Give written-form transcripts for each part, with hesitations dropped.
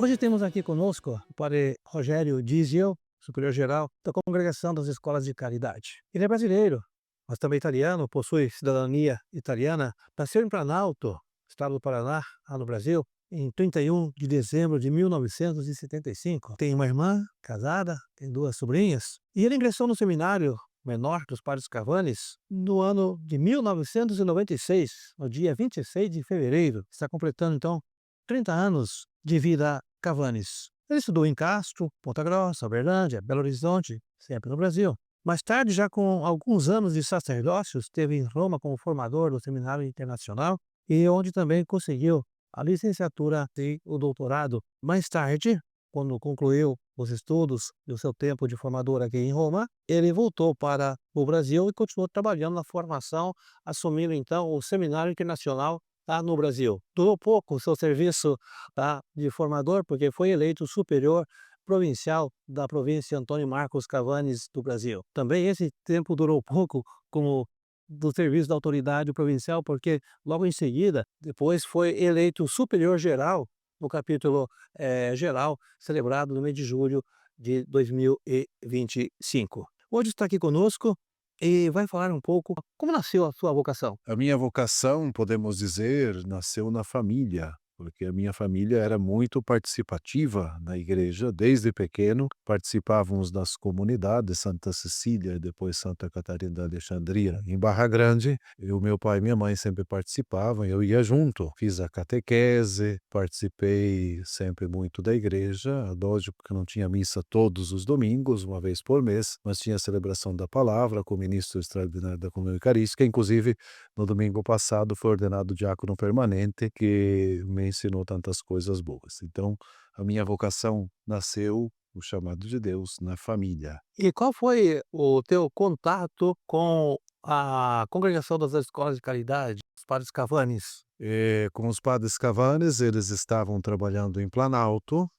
Hoje temos aqui conosco o padre Rogério Dizio, superior-geral da Congregação das Escolas de Caridade. Ele é brasileiro, mas também italiano, possui cidadania italiana, nasceu em Planalto, estado do Paraná, lá no Brasil, em 31 de dezembro de 1975. Tem uma irmã casada, tem duas sobrinhas, e ele ingressou no seminário menor dos Padres Cavanes no ano de 1996, no dia 26 de fevereiro. Está completando, então, 30 anos de vida Cavanes. Ele estudou em Castro, Ponta Grossa, Uberlândia, Belo Horizonte, sempre no Brasil. Mais tarde, já com alguns anos de sacerdócio, esteve em Roma como formador do Seminário Internacional e onde também conseguiu a licenciatura e o doutorado. Mais tarde, quando concluiu os estudos e o seu tempo de formador aqui em Roma, ele voltou para o Brasil e continuou trabalhando na formação, assumindo então o Seminário Internacional lá no Brasil. Durou pouco o seu serviço, de formador, porque foi eleito superior provincial da província Antônio Marcos Cavanes do Brasil. Também esse tempo durou pouco como do serviço da autoridade provincial, porque logo em seguida, depois foi eleito superior geral no capítulo geral, celebrado no mês de julho de 2025. Hoje está aqui conosco e vai falar um pouco como nasceu a sua vocação. A minha vocação, podemos dizer, nasceu na família, porque a minha família era muito participativa na igreja. Desde pequeno, participávamos das comunidades Santa Cecília e depois Santa Catarina da Alexandria, em Barra Grande. O meu pai e minha mãe sempre participavam, eu ia junto. Fiz a catequese, participei sempre muito da igreja. Lógico que não tinha missa todos os domingos, uma vez por mês, mas tinha a celebração da palavra com o ministro extraordinário da Comunhão Eucarística. Inclusive, no domingo passado foi ordenado diácono permanente, que me ensinou tantas coisas boas. Então, a minha vocação nasceu, o chamado de Deus, na família. E qual foi o teu contato com a Congregação das Escolas de Caridade, os Padres Cavanes? Com os padres Cavanes, eles estavam trabalhando em Planalto.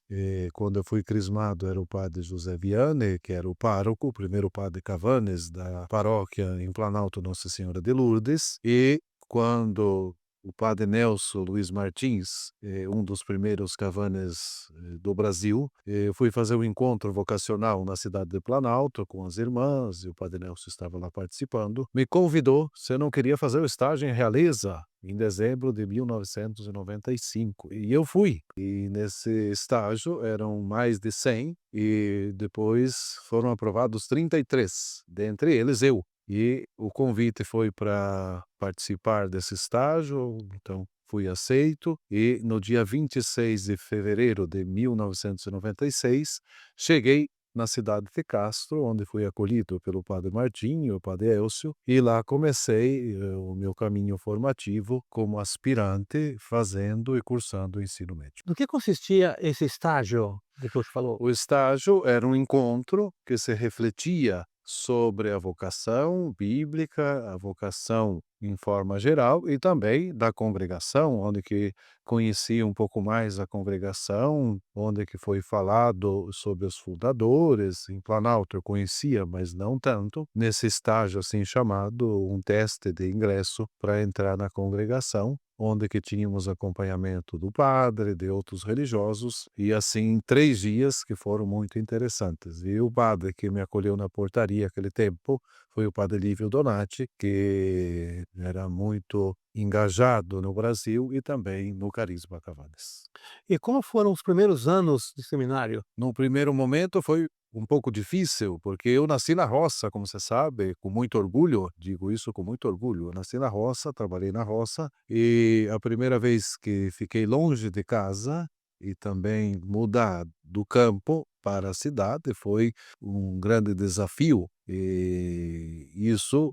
Quando eu fui crismado, era o padre José Vianney, que era o pároco, o primeiro padre Cavanes da paróquia em Planalto Nossa Senhora de Lourdes. E quando o padre Nelson Luiz Martins, um dos primeiros Cavanes do Brasil, eu fui fazer um encontro vocacional na cidade de Planalto com as irmãs, e o padre Nelson estava lá participando, me convidou se eu não queria fazer o estágio em Realeza, em dezembro de 1995. E eu fui. E nesse estágio eram mais de 100 e depois foram aprovados 33, dentre eles eu. E o convite foi para participar desse estágio, então fui aceito. E no dia 26 de fevereiro de 1996, cheguei na cidade de Castro, onde fui acolhido pelo padre Martinho e o padre Elcio, e lá comecei o meu caminho formativo como aspirante, fazendo e cursando o ensino médio. Do que consistia esse estágio de que você falou? O estágio era um encontro que se refletia sobre a vocação bíblica, a vocação em forma geral e também da congregação, onde que conheci um pouco mais a congregação, onde que foi falado sobre os fundadores. Em Planalto eu conhecia, mas não tanto. Nesse estágio assim chamado, um teste de ingresso para entrar na congregação, onde que tínhamos acompanhamento do padre, de outros religiosos, e assim 3 dias que foram muito interessantes. E o padre que me acolheu na portaria aquele tempo foi o padre Lívio Donati, que era muito engajado no Brasil e também no Carisma Cavanes. E como foram os primeiros anos de seminário? No primeiro momento foi um pouco difícil, porque eu nasci na roça, como você sabe, com muito orgulho, digo isso com muito orgulho. Eu nasci na roça, trabalhei na roça, e a primeira vez que fiquei longe de casa e também mudar do campo para a cidade foi um grande desafio. E isso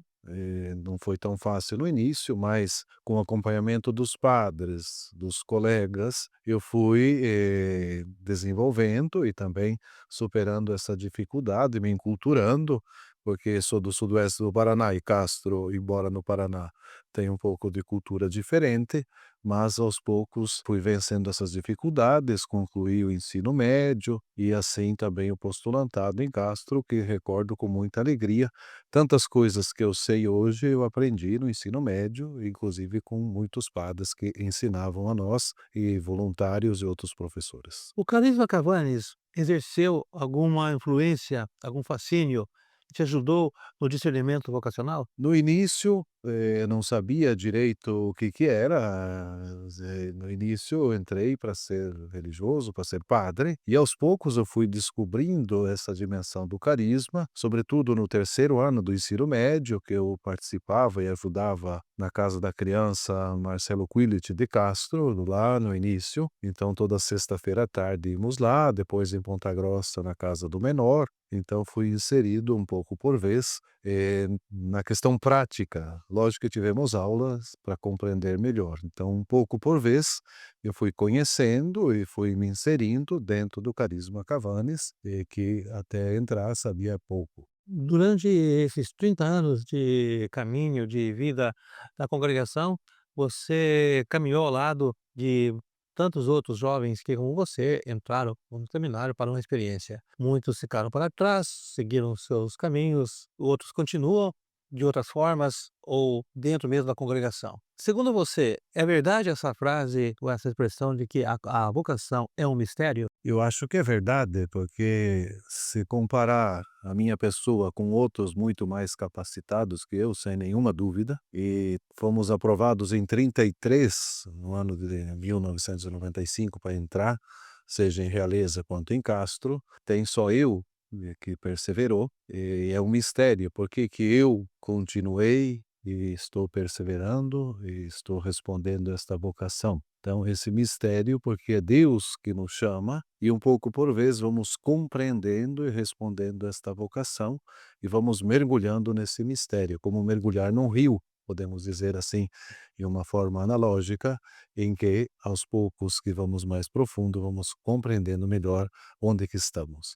não foi tão fácil no início, mas com o acompanhamento dos padres, dos colegas, eu fui desenvolvendo e também superando essa dificuldade, me enculturando, porque sou do sudoeste do Paraná e Castro, embora no Paraná tenha um pouco de cultura diferente, mas aos poucos fui vencendo essas dificuldades, concluí o ensino médio e assim também o postulantado em Castro, que recordo com muita alegria. Tantas coisas que eu sei hoje eu aprendi no ensino médio, inclusive com muitos padres que ensinavam a nós, e voluntários e outros professores. O Carisma Cavani exerceu alguma influência, algum fascínio, que te ajudou no discernimento vocacional? No início, não sabia direito o que que era, no início eu entrei para ser religioso, para ser padre, e aos poucos eu fui descobrindo essa dimensão do carisma, sobretudo no terceiro ano do ensino médio, que eu participava e ajudava na Casa da Criança Marcelo Quillit de Castro, lá no início. Então toda sexta-feira à tarde íamos lá, depois em Ponta Grossa na Casa do Menor, então fui inserido um pouco por vez na questão prática. Lógico que tivemos aulas para compreender melhor. Então, um pouco por vez, eu fui conhecendo e fui me inserindo dentro do carisma Cavanes, que até entrar sabia pouco. Durante esses 30 anos de caminho, de vida na congregação, você caminhou ao lado de tantos outros jovens que, como você, entraram no seminário para uma experiência. Muitos ficaram para trás, seguiram seus caminhos, outros continuam de outras formas ou dentro mesmo da congregação. Segundo você, é verdade essa frase ou essa expressão de que a vocação é um mistério? Eu acho que é verdade, porque se comparar a minha pessoa com outros muito mais capacitados que eu, sem nenhuma dúvida, e fomos aprovados em 33, no ano de 1995, para entrar, seja em Realeza quanto em Castro, tem só eu que perseverou, e é um mistério, porque que eu continuei e estou perseverando e estou respondendo esta vocação. Então, esse mistério, porque é Deus que nos chama, e um pouco por vez vamos compreendendo e respondendo esta vocação, e vamos mergulhando nesse mistério, como mergulhar num rio, podemos dizer assim, em uma forma analógica, em que aos poucos que vamos mais profundo, vamos compreendendo melhor onde que estamos.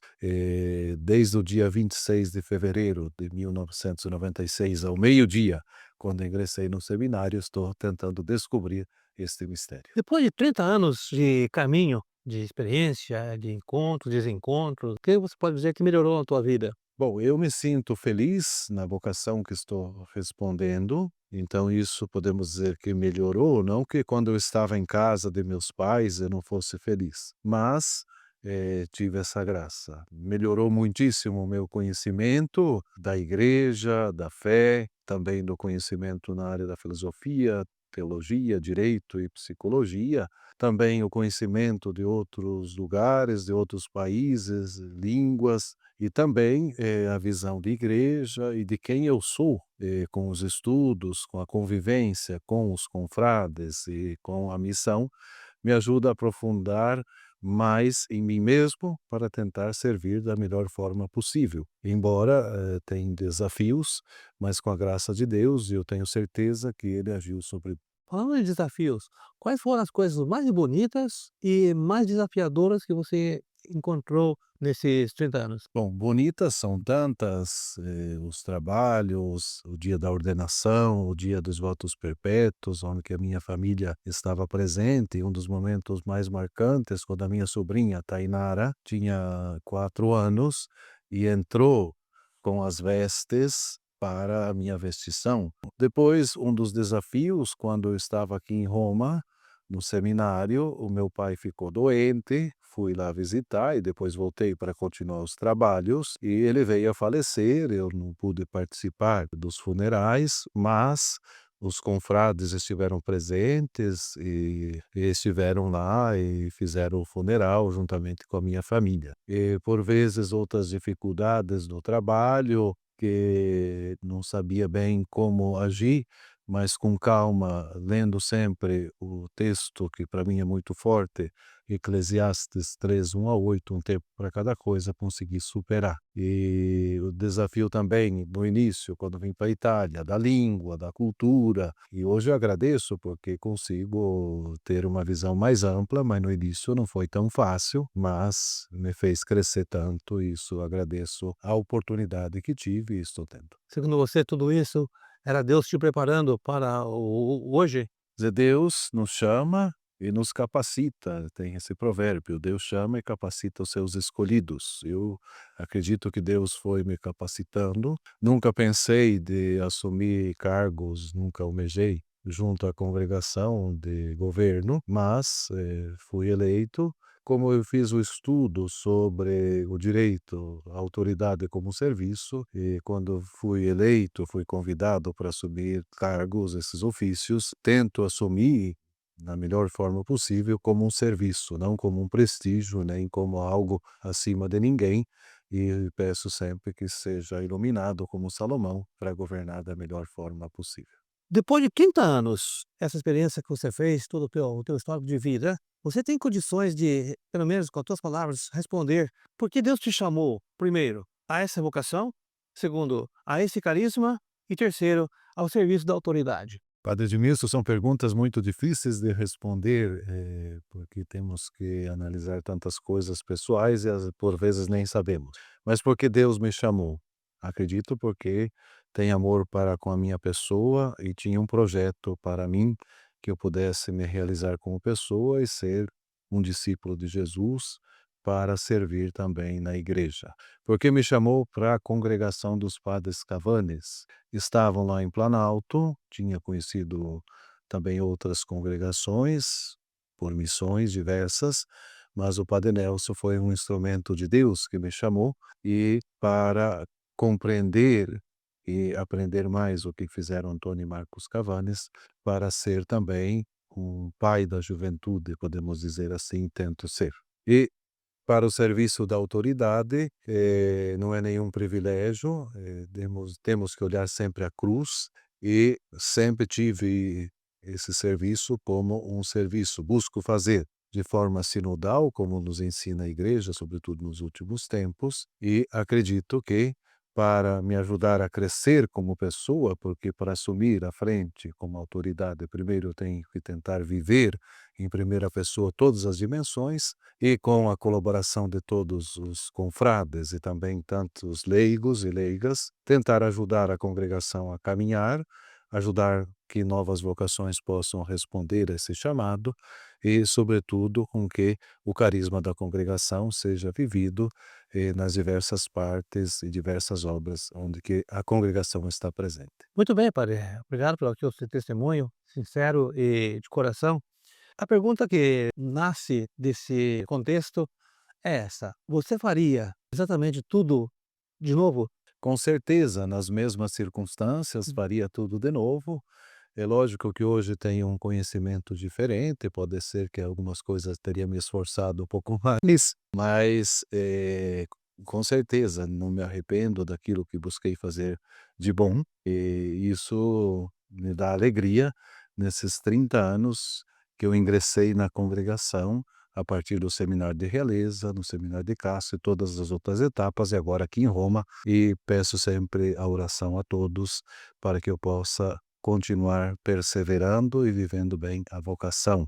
Desde o dia 26 de fevereiro de 1996 ao meio-dia, quando ingressei no seminário, estou tentando descobrir este mistério. Depois de 30 anos de caminho, de experiência, de encontros, desencontros, o que você pode dizer que melhorou na tua vida? Bom, eu me sinto feliz na vocação que estou respondendo, então isso podemos dizer que melhorou, não que quando eu estava em casa de meus pais eu não fosse feliz, mas tive essa graça. Melhorou muitíssimo o meu conhecimento da igreja, da fé, também do conhecimento na área da filosofia, teologia, direito e psicologia, também o conhecimento de outros lugares, de outros países, línguas, e também, a visão de igreja e de quem eu sou, com os estudos, com a convivência com os confrades e com a missão, me ajuda a aprofundar mais em mim mesmo para tentar servir da melhor forma possível. Embora, tem desafios, mas com a graça de Deus, eu tenho certeza que ele agiu sobre. Falando em desafios, quais foram as coisas mais bonitas e mais desafiadoras que você encontrou nesses 30 anos? Bom, bonitas são tantas, os trabalhos, o dia da ordenação, o dia dos votos perpétuos, onde que a minha família estava presente, um dos momentos mais marcantes, quando a minha sobrinha Tainara tinha 4 anos e entrou com as vestes para a minha vestição. Depois, um dos desafios, quando eu estava aqui em Roma, no seminário, o meu pai ficou doente, fui lá visitar e depois voltei para continuar os trabalhos e ele veio a falecer. Eu não pude participar dos funerais, mas os confrades estiveram presentes e estiveram lá e fizeram o funeral juntamente com a minha família. E por vezes outras dificuldades no trabalho, que não sabia bem como agir, mas com calma, lendo sempre o texto que para mim é muito forte, Eclesiastes 3, 1 a 8, um tempo para cada coisa, consegui superar. E o desafio também, no início, quando vim para a Itália, da língua, da cultura, e hoje eu agradeço porque consigo ter uma visão mais ampla, mas no início não foi tão fácil, mas me fez crescer tanto, e isso eu agradeço a oportunidade que tive e estou tendo. Segundo você, tudo isso era Deus te preparando para o hoje? Dizer, Deus nos chama e nos capacita, tem esse provérbio, Deus chama e capacita os seus escolhidos. Eu acredito que Deus foi me capacitando, nunca pensei de assumir cargos, nunca almejei junto à congregação de governo, mas fui eleito. Como eu fiz o estudo sobre o direito à autoridade como serviço, e quando fui eleito, fui convidado para assumir cargos, esses ofícios, tento assumir na melhor forma possível como um serviço, não como um prestígio, nem como algo acima de ninguém, e peço sempre que seja iluminado como Salomão para governar da melhor forma possível. Depois de 30 anos, essa experiência que você fez, todo o teu histórico de vida, você tem condições de, pelo menos com as tuas palavras, responder por que Deus te chamou, primeiro, a essa vocação, segundo, a esse carisma e terceiro, ao serviço da autoridade. Padre Edmilson, são perguntas muito difíceis de responder, porque temos que analisar tantas coisas pessoais e por vezes nem sabemos. Mas por que Deus me chamou? Acredito porque tem amor para com a minha pessoa e tinha um projeto para mim que eu pudesse me realizar como pessoa e ser um discípulo de Jesus para servir também na igreja. Porque me chamou para a congregação dos padres Cavanes. Estavam lá em Planalto, tinha conhecido também outras congregações, por missões diversas, mas o Padre Nelson foi um instrumento de Deus que me chamou, e para compreender e aprender mais o que fizeram Antônio e Marcos Cavanes, para ser também um pai da juventude, podemos dizer assim, tento ser. E para o serviço da autoridade, não é nenhum privilégio, temos que olhar sempre a cruz, e sempre tive esse serviço como um serviço. Busco fazer de forma sinodal, como nos ensina a igreja, sobretudo nos últimos tempos, e acredito que para me ajudar a crescer como pessoa, porque para assumir a frente como autoridade, primeiro eu tenho que tentar viver em primeira pessoa todas as dimensões, e com a colaboração de todos os confrades e também tantos leigos e leigas, tentar ajudar a congregação a caminhar, ajudar que novas vocações possam responder a esse chamado e, sobretudo, com que o carisma da congregação seja vivido nas diversas partes e diversas obras onde que a congregação está presente. Muito bem, padre. Obrigado pelo teu testemunho, sincero e de coração. A pergunta que nasce desse contexto é essa: você faria exatamente tudo de novo? Com certeza, nas mesmas circunstâncias, faria tudo de novo. É lógico que hoje tenho um conhecimento diferente, pode ser que algumas coisas teria me esforçado um pouco mais, mas com certeza não me arrependo daquilo que busquei fazer de bom, e isso me dá alegria nesses 30 anos que eu ingressei na congregação, a partir do seminário de realeza, no seminário de Castro e todas as outras etapas, e agora aqui em Roma, e peço sempre a oração a todos para que eu possa continuar perseverando e vivendo bem a vocação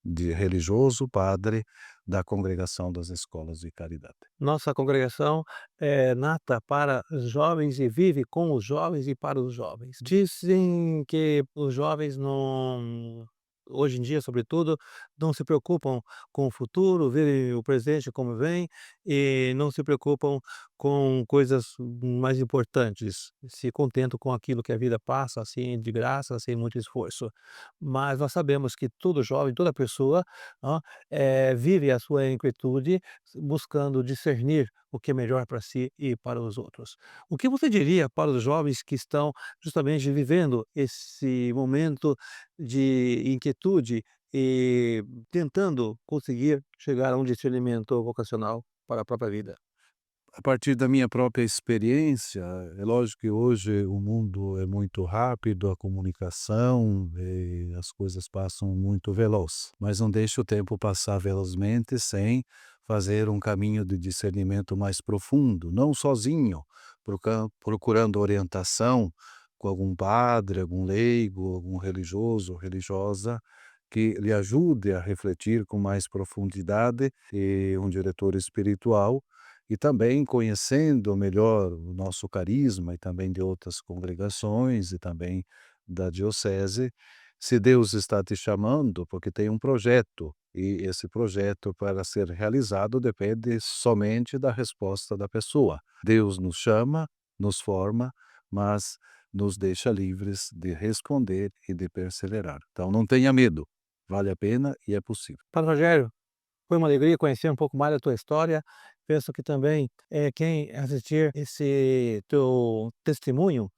de religioso padre da congregação das escolas de caridade. Nossa congregação é nata para os jovens e vive com os jovens e para os jovens. Dizem que os jovens não, hoje em dia, sobretudo, não se preocupam com o futuro, vivem o presente como vem e não se preocupam com coisas mais importantes. Se contentam com aquilo que a vida passa, assim, de graça, sem muito esforço. Mas nós sabemos que todo jovem, toda pessoa, ó, vive a sua inquietude buscando discernir o que é melhor para si e para os outros. O que você diria para os jovens que estão justamente vivendo esse momento de inquietude e tentando conseguir chegar a um discernimento vocacional para a própria vida? A partir da minha própria experiência, é lógico que hoje o mundo é muito rápido, a comunicação, as coisas passam muito veloz, mas não deixe o tempo passar velozmente sem fazer um caminho de discernimento mais profundo, não sozinho, procurando orientação com algum padre, algum leigo, algum religioso ou religiosa que lhe ajude a refletir com mais profundidade, e um diretor espiritual, e também conhecendo melhor o nosso carisma e também de outras congregações e também da diocese, se Deus está te chamando, porque tem um projeto, e esse projeto para ser realizado depende somente da resposta da pessoa. Deus nos chama, nos forma, mas nos deixa livres de responder e de perseverar. Então não tenha medo, vale a pena e é possível. Padre Rogério, foi uma alegria conhecer um pouco mais da tua história. Penso que também, quem assistir esse teu testemunho,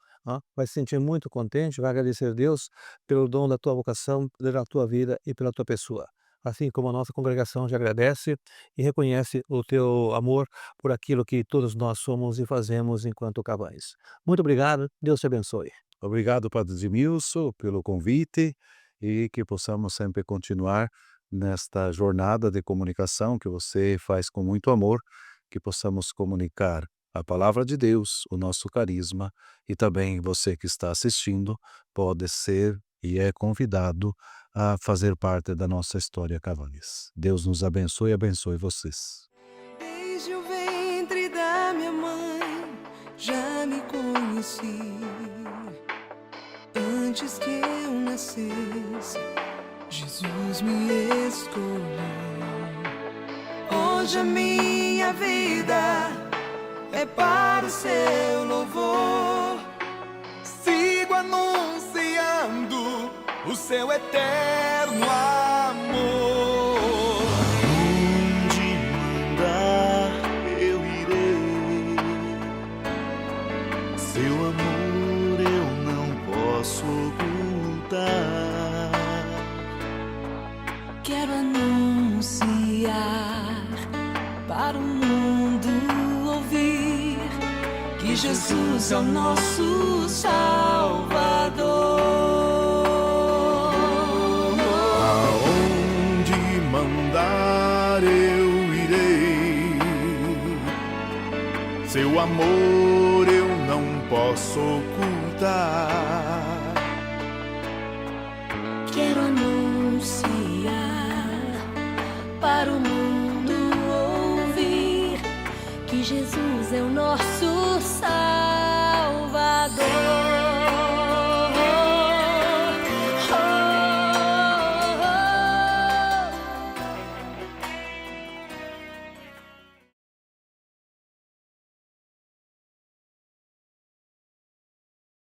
vai se sentir muito contente, vai agradecer a Deus pelo dom da tua vocação, pela tua vida e pela tua pessoa. Assim como a nossa congregação te agradece e reconhece o teu amor por aquilo que todos nós somos e fazemos enquanto cavães. Muito obrigado, Deus te abençoe. Obrigado, Padre Edmilson, pelo convite e que possamos sempre continuar nesta jornada de comunicação que você faz com muito amor, que possamos comunicar a palavra de Deus, o nosso carisma, e também você que está assistindo pode ser e é convidado a fazer parte da nossa história Cavanes. Deus nos abençoe e abençoe vocês. Desde o ventre da minha mãe já me conheci. Antes que eu nascesse, Jesus me escolheu. Hoje a minha vida é para o seu louvor. Sigo anunciando o seu eterno amor. Onde mandar eu irei, seu amor eu não posso ocultar. Quero anunciar para o mundo ouvir que Jesus é o nosso Salvador. Aonde mandar eu irei, seu amor eu não posso ocultar. Quero